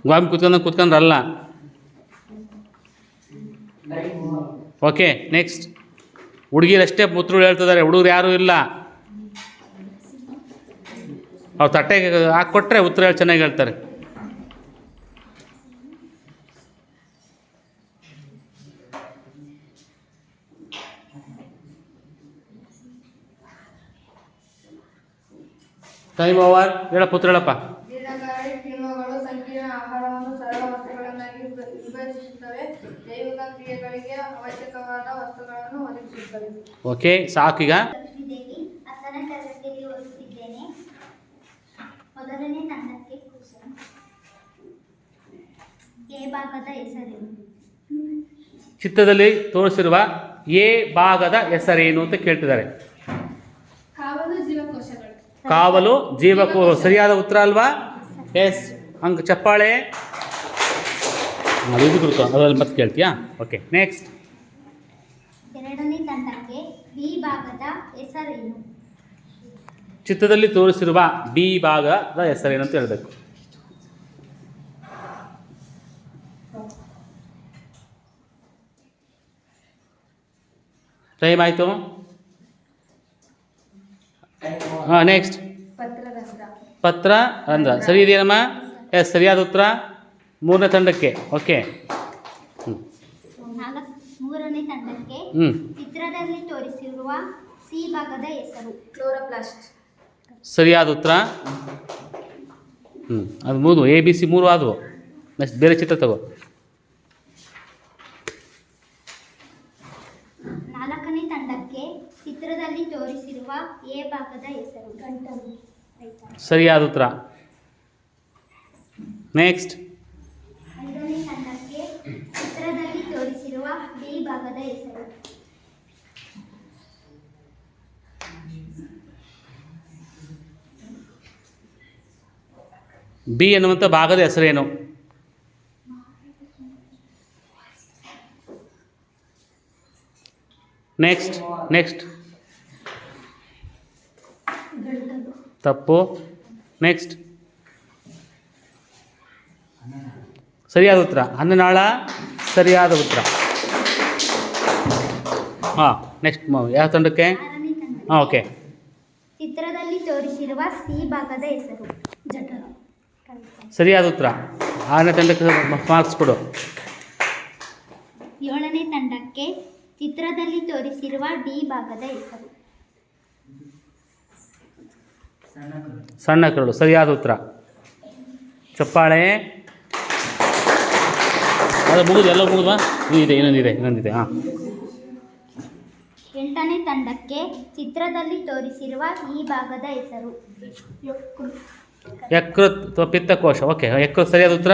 ಗಾಮ್ ಕೂತ್ಕೊಂಡ್ರಲ್ಲ. ಓಕೆ ನೆಕ್ಸ್ಟ್ ಹುಡುಗಿರಷ್ಟೇ ಪುತ್ರರು ಹೇಳ್ತಿದ್ದಾರೆ, ಹುಡುಗರು ಯಾರೂ ಇಲ್ಲ. ಅವ್ರು ತಟ್ಟೆಗೆ ಹಾಕ್ಕೊಟ್ರೆ ಉತ್ತರ ಚೆನ್ನಾಗಿ ಹೇಳ್ತಾರೆ. Time over. ಹೇಳ ಪುತ್ರ ಹೇಳಪ್ಪ. ಜೀರ್ಣಕಾರಿ ಕಿಣ್ವಗಳು ಸಂಕೀರ್ಣ ಆಹಾರವನ್ನು ಸರಳ ವಸ್ತುಗಳನ್ನಾಗಿ ವಿಭಜಿಸುತ್ತವೆ. ಜೈವಿಕ ಕ್ರಿಯೆಗಳಿಗೆ ಅವಶ್ಯಕವಾದ ವಸ್ತುಗಳನ್ನು ಒದಗಿಸುತ್ತವೆ. ಓಕೆ ಸಾಕೀಗ. ಲಕ್ಷ್ಮೀದೇವಿ, 10ನೇ ತರಗತಿಯಲ್ಲಿ ಓದುತ್ತಿದ್ದೇನೆ. 1ನೇ ತಂಡಕ್ಕೆ ಕ್ವಶನ್. ಎ ಭಾಗದ ಹೆಸರೇನು? ಚಿತ್ರದಲ್ಲಿ ತೋರಿಸಿರುವ ಎ ಭಾಗದ ಹೆಸರೇನು ಅಂತ ಕೇಳ್ತಿದ್ದಾರೆ. ಕಾವಲು ಜೀವಕೋಶಗಳು. ಕಾವಲು ಜೀವಕೋಶ ಸರಿಯಾದ ಉತ್ತರ ಅಲ್ವಾ? ಎಸ್, ಅಂಕ ಚಪ್ಪಾಳೆ. ಇದು ಗುರುತು ಅದ್ರಲ್ಲಿ ಮತ್ತೆ ಕೇಳ್ತೀಯಾ? Okay, next. ಎರಡನೇ ತಂಡಕ್ಕೆ ಬಿ ಭಾಗದ ಹೆಸರೇನು? ಚಿತ್ರದಲ್ಲಿ ತೋರಿಸಿರುವ ಬಿ ಭಾಗದ ಹೆಸರೇನು ಅಂತ ಹೇಳಬೇಕು. ಟೈಮ್ ಆಯಿತು. ಹಾಂ, ನೆಕ್ಸ್ಟ್. ಪತ್ರ ರಂಧ್ರ ಸರಿ ಇದೆಯಮ್ಮ? ಎಸ್, ಸರಿಯಾದ ಉತ್ತರ. ಮೂರನೇ ತಂಡಕ್ಕೆ. ಓಕೆ. ಮೂರನೇ ತಂಡಕ್ಕೆ ಚಿತ್ರದಲ್ಲಿ ತೋರಿಸಿರುವ ಸಿ ಭಾಗದ ಹೆಸರು? ಕ್ಲೋರೋಪ್ಲಾಸ್ಟ್. ಸರಿಯಾದ ಉತ್ತರ. ಅದು 3 ABC 3 ಆದವು. ನೆಕ್ಸ್ಟ್ ಬೇರೆ ಚಿತ್ರ ತಗೋ. ನಾಲ್ಕನೇ ತಂಡಕ್ಕೆ ಚಿತ್ರದಲ್ಲಿ ತೋರಿಸಿರುವ ಎ ಭಾಗದ ಹೆಸರು? ಗಂಟಲು. ಸರಿಯಾದ ಉತ್ತರ. ನೆಕ್ಸ್ಟ್. ಐದನೇ ತಂಡಕ್ಕೆ ಚಿತ್ರದಲ್ಲಿ ತೋರಿಸಿರುವ ಬಿ ಭಾಗದ ಹೆಸರು? ಬಿ ಎನ್ನುವಂಥ ಭಾಗದ ಹೆಸರೇನು? ನೆಕ್ಸ್ಟ್. ತಪ್ಪು. ನೆಕ್ಸ್ಟ್. ಸರಿಯಾದ ಉತ್ತರ ಅನ್ನನಾಳ. ಸರಿಯಾದ ಉತ್ತರ. ಹಾಂ, ನೆಕ್ಸ್ಟ್ ಯಾವ ತಂಡಕ್ಕೆ? ಆರನೇ ತಂಡ. ಹಾಂ, ಓಕೆ. ಚಿತ್ರದಲ್ಲಿ ತೋರಿಸಿರುವ ಸಿ ಭಾಗದ ಹೆಸರು? ಜಠರ. ಸರಿಯಾದ ಉತ್ತರ. 6ನೇ ತಂಡಕ್ಕೆ ಮಾರ್ಕ್ಸ್ ಕೊಡು. ಏಳನೇ ತಂಡಕ್ಕೆ ಚಿತ್ರದಲ್ಲಿ ತೋರಿಸಿರುವ ಡಿ ಭಾಗದ ಹೆಸರು? ಸಣ್ಣ ಕರಳು. ಸರಿಯಾದ ಉತ್ತರ. ಚಪ್ಪಾಳೆ. ಅದು ಮುಗಿದು ಎಲ್ಲ ಮುಗಿದ್ವಾ? ಇನ್ನೊಂದಿದೆ. ಹಾಂ. ಎಂಟನೇ ತಂಡಕ್ಕೆ ಚಿತ್ರದಲ್ಲಿ ತೋರಿಸಿರುವ ಈ ಭಾಗದ ಹೆಸರು? ಯಕೃತ್ ಅಥವಾ ಪಿತ್ತಕೋಶ. ಓಕೆ, ಯಕೃತ್ ಸರಿಯಾದ ಉತ್ತರ.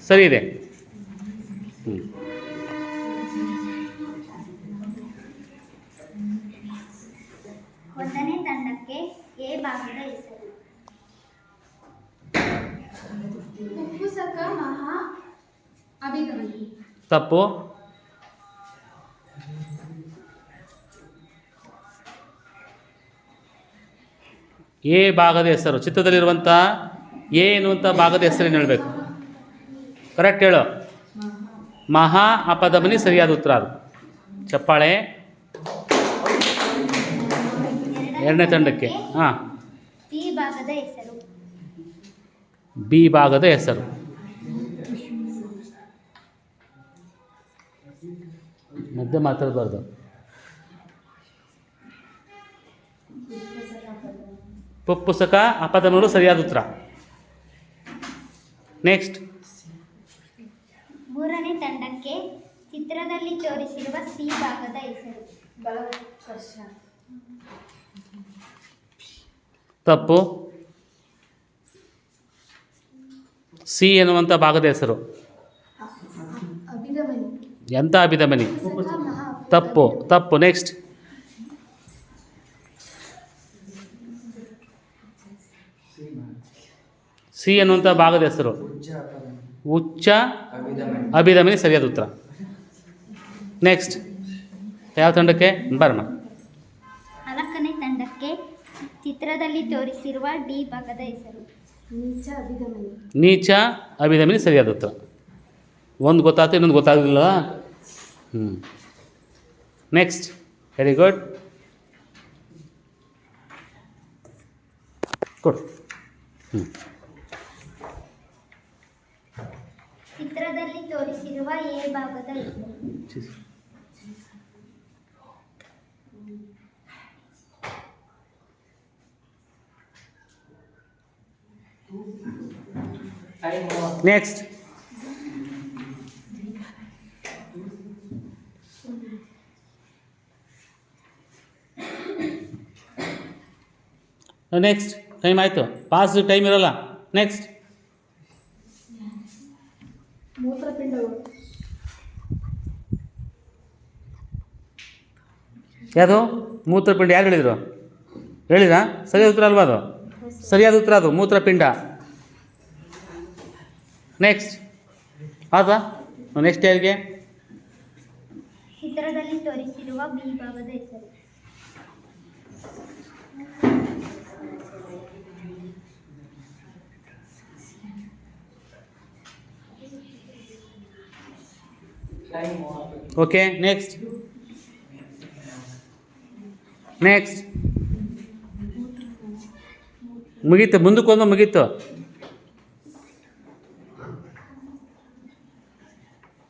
ಸರಿ ಇದೆ. ಒಂದನೇ ತಂಡಕ್ಕೆ ಎ ಭಾಗದ ಹೆಸರು? ಪುಪ್ಪುಸಕ ಮಹಾ ಅಭಿಗಮನಿ. ತಪ್ಪು. ಎ ಭಾಗದ ಹೆಸರು ಚಿತ್ರದಲ್ಲಿರುವಂಥ ಎ ಎನ್ನುವಂಥ ಭಾಗದ ಹೆಸರೇನು ಹೇಳಬೇಕು? ಕರೆಕ್ಟ್ ಹೇಳು. ಮಹಾ ಅಪಧಮನಿ ಸರಿಯಾದ ಉತ್ತರ. ಅದು ಚಪ್ಪಾಳೆ. ಎರಡನೇ ತಂಡಕ್ಕೆ. ಹಾಂ. ಬಿ ಭಾಗದ ಹೆಸರು? ಬಿ ಭಾಗದ ಹೆಸರು ಮಧ್ಯೆ ಮಾತಾಡಬಾರ್ದು. ಪುಪ್ಪುಸಕ ಅಪಧಮನಿಗಳು ಸರಿಯಾದ ಉತ್ತರ. ನೆಕ್ಸ್ಟ್. ಮೂರನೇ ತಂಡಕ್ಕೆ ಚಿತ್ರದಲ್ಲಿ ತೋರಿಸಿರುವ ಸಿ ಭಾಗದ ಹೆಸರು? ಬಲಸ್ಪರ್ಶ. ತಪ್ಪು. ಸಿ ಎನ್ನುವಂಥ ಭಾಗದ ಹೆಸರು? ಅಭಿಗಮನಿ. ಎಂಥ ಅಭಿಧಮನಿ? ತಪ್ಪು. ನೆಕ್ಸ್ಟ್. ಸಿ ಎನ್ನುವಂಥ ಭಾಗದ ಹೆಸರು? ಉಚ್ಚ ಅಭಿಧಮನಿ ಸರಿಯಾದ ಉತ್ತರ. ನೆಕ್ಸ್ಟ್. ಯಾವ ತಂಡಕ್ಕೆ? ಬರೋಣ. ನಾಲ್ಕನೇ ತಂಡಕ್ಕೆ ಚಿತ್ರದಲ್ಲಿ ತೋರಿಸಿರುವ ಡಿ ಭಾಗದ ಹೆಸರು? ನೀಚ ಅಭಿಗಮನಿ. ನೀಚ ಅಭಿಧಮನಿ ಸರಿಯಾದ ಉತ್ತರ. ಒಂದು ಗೊತ್ತಾಯ್ತು, ಇನ್ನೊಂದು ಗೊತ್ತಾಗಲಿಲ್ಲ. ನೆಕ್ಸ್ಟ್. Very good. ಕೊಡು. ಚಿತ್ರದಲ್ಲಿ ತೋರಿಸಿರುವ ಎ ಭಾಗದ ಹೆಸರು? ನೆಕ್ಸ್ಟ್. ನೆಕ್ಸ್ಟ್. ಟೈಮ್ ಆಯಿತು. ಪಾಸ್ ಟೈಮ್ ಇರೋಲ್ಲ. ನೆಕ್ಸ್ಟ್. ಮೂತ್ರ ಯಾವುದು ಮೂತ್ರಪಿಂಡ ಯಾರು ಹೇಳಿದರು? ಹೇಳಿರಾ? ಸರಿಯಾದ ಉತ್ತರ ಅಲ್ವಾ ಅದು? ಸರಿಯಾದ ಉತ್ತರ ಅದು ಮೂತ್ರಪಿಂಡ. ನೆಕ್ಸ್ಟ್ ಹೌದಾ? ನೆಕ್ಸ್ಟ್ ಯಾರಿಗೆ? ಚಿತ್ರದಲ್ಲಿ ತೋರಿಸಿರುವ ಬಿ ಭಾಗದ ಹೆಸರು. ಓಕೆ, ನೆಕ್ಸ್ಟ್ ಮುಗೀತು, ಮುಂದಕ್ಕೆ ಒಂದು ಮುಗೀತು.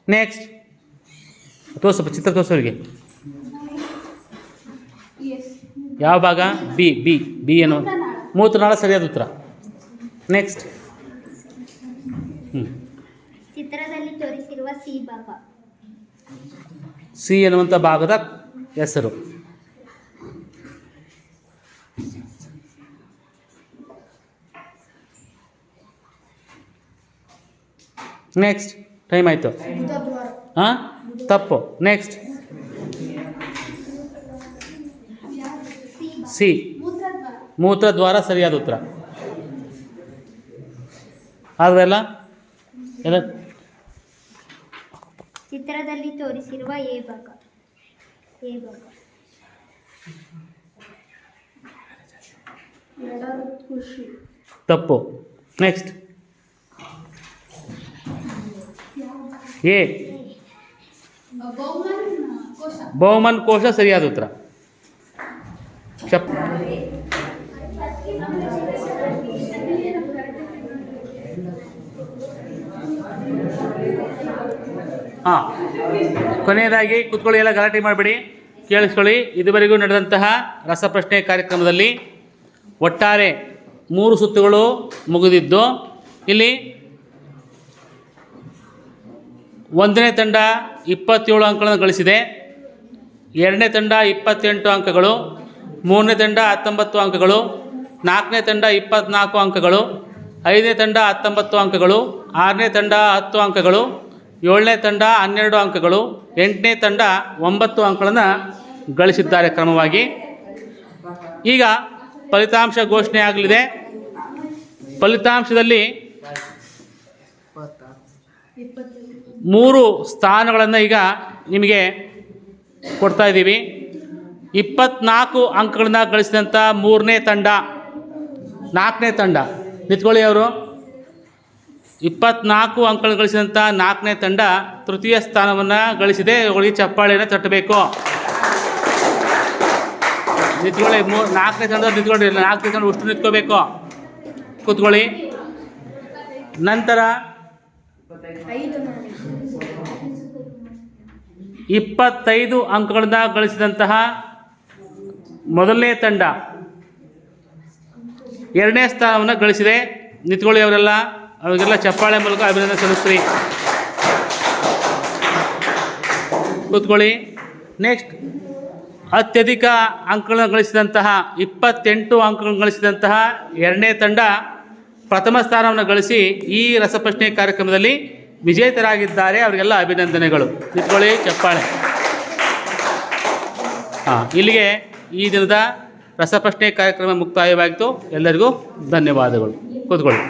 ನೆಕ್ಸ್ಟ್ ತೋರ್ಸಪ್ಪ, ಚಿತ್ರ ತೋರಿಸೋರಿಗೆ. ಯಾವ ಭಾಗ? ಬಿ ಬಿ ಬಿ ಏನು? ಮೂತ್ರನಾಳ ಸರಿಯಾದ ಉತ್ತರ. ನೆಕ್ಸ್ಟ್ ಚಿತ್ರದಲ್ಲಿ ತೋರಿಸಿರುವ ಸಿ ಭಾಗ. ಸಿ ಎನ್ನುವಂಥ ಭಾಗದ ಹೆಸರು. ನೆಕ್ಸ್ಟ್ ಟೈಮ್ ಆಯಿತು. ಹಾಂ, ತಪ್ಪು. ನೆಕ್ಸ್ಟ್ ಸಿ ಮೂತ್ರದ್ವಾರ ಸರಿಯಾದ ಉತ್ತರ. ಆದ್ರಲ್ಲ ಎಲ್ಲ ಚಿತ್ರದಲ್ಲಿ ತೋರಿಸಿರುವ ಎ ಭಾಗ. ತಪ್ಪು. ನೆಕ್ಸ್ಟ್ ಎ ಬೌಮನ್ ಕೋಶ ಸರಿಯಾದ ಉತ್ತರ. ಹಾಂ, ಕೊನೆಯದಾಗಿ ಕೂತ್ಕೊಳ್ಳಿ, ಎಲ್ಲ ಗಲಾಟೆ ಮಾಡಬೇಡಿ, ಕೇಳಿಸ್ಕೊಳ್ಳಿ. ಇದುವರೆಗೂ ನಡೆದಂತಹ ರಸಪ್ರಶ್ನೆ ಕಾರ್ಯಕ್ರಮದಲ್ಲಿ ಒಟ್ಟಾರೆ 3 ಸುತ್ತುಗಳು ಮುಗಿದಿದ್ದು, ಇಲ್ಲಿ 1ನೇ ತಂಡ 27 ಅಂಕಗಳನ್ನು ಗಳಿಸಿದೆ, 2ನೇ ತಂಡ 28 ಅಂಕಗಳು, 3ನೇ ತಂಡ 19 ಅಂಕಗಳು, 4ನೇ ತಂಡ 24 ಅಂಕಗಳು, 5ನೇ ತಂಡ 19 ಅಂಕಗಳು, 6ನೇ ತಂಡ 10 ಅಂಕಗಳು, 7ನೇ ತಂಡ 12 ಅಂಕಗಳು, 8ನೇ ತಂಡ 9 ಅಂಕಗಳನ್ನು ಗಳಿಸಿದ್ದಾರೆ ಕ್ರಮವಾಗಿ. ಈಗ ಫಲಿತಾಂಶ ಘೋಷಣೆ ಆಗಲಿದೆ. ಫಲಿತಾಂಶದಲ್ಲಿ 3 ಸ್ಥಾನಗಳನ್ನು ಈಗ ನಿಮಗೆ ಕೊಡ್ತಾ ಇದ್ದೀವಿ. 24 ಅಂಕಗಳನ್ನು ಗಳಿಸಿದಂಥ 3ನೇ ತಂಡ, 4ನೇ ತಂಡ ನಿಂತ್ಕೊಳ್ಳಿ ಅವರು, 24 ಅಂಕಗಳನ್ನು ಗಳಿಸಿದಂಥ 4ನೇ ತಂಡ ತೃತೀಯ ಸ್ಥಾನವನ್ನು ಗಳಿಸಿದೆ. ಅವರಿಗೆ ಚಪ್ಪಾಳೆಯನ್ನು ತಟ್ಟಬೇಕು. ನಿಂತ್ಕೊಳ್ಳಿ, 4ನೇ ತಂಡ ನಿಂತ್ಕೊಳ್ಳಿ, 4ನೇ ತಂಡ ಅಷ್ಟು ನಿಂತ್ಕೋಬೇಕು. ಕೂತ್ಕೊಳ್ಳಿ. ನಂತರ 25 ಅಂಕಗಳನ್ನು ಗಳಿಸಿದಂತಹ ಮೊದಲನೇ ತಂಡ 2ನೇ ಸ್ಥಾನವನ್ನು ಗಳಿಸಿದೆ. ನಿಂತ್ಕೊಳ್ಳಿ ಅವರೆಲ್ಲ, ಅವರಿಗೆಲ್ಲ ಚಪ್ಪಾಳೆ ಮೂಲಕ ಅಭಿನಂದನೆ ಸಲ್ಲಿಸ್ರಿ. ಕೂತ್ಕೊಳ್ಳಿ. ನೆಕ್ಸ್ಟ್ ಅತ್ಯಧಿಕ ಅಂಕಗಳನ್ನು ಗಳಿಸಿದಂತಹ 28 ಅಂಕಗಳನ್ನು ಗಳಿಸಿದಂತಹ 2ನೇ ತಂಡ ಪ್ರಥಮ ಸ್ಥಾನವನ್ನು ಗಳಿಸಿ ಈ ರಸಪ್ರಶ್ನೆ ಕಾರ್ಯಕ್ರಮದಲ್ಲಿ ವಿಜೇತರಾಗಿದ್ದಾರೆ. ಅವರಿಗೆಲ್ಲ ಅಭಿನಂದನೆಗಳು. ನಿಂತ್ಕೊಳ್ಳಿ, ಚಪ್ಪಾಳೆ. ಇಲ್ಲಿಗೆ ಈ ದಿನದ ರಸಪ್ರಶ್ನೆ ಕಾರ್ಯಕ್ರಮ ಮುಕ್ತಾಯವಾಯಿತು. ಎಲ್ಲರಿಗೂ ಧನ್ಯವಾದಗಳು. ಕೂತ್ಕೊಳ್ಳಿ.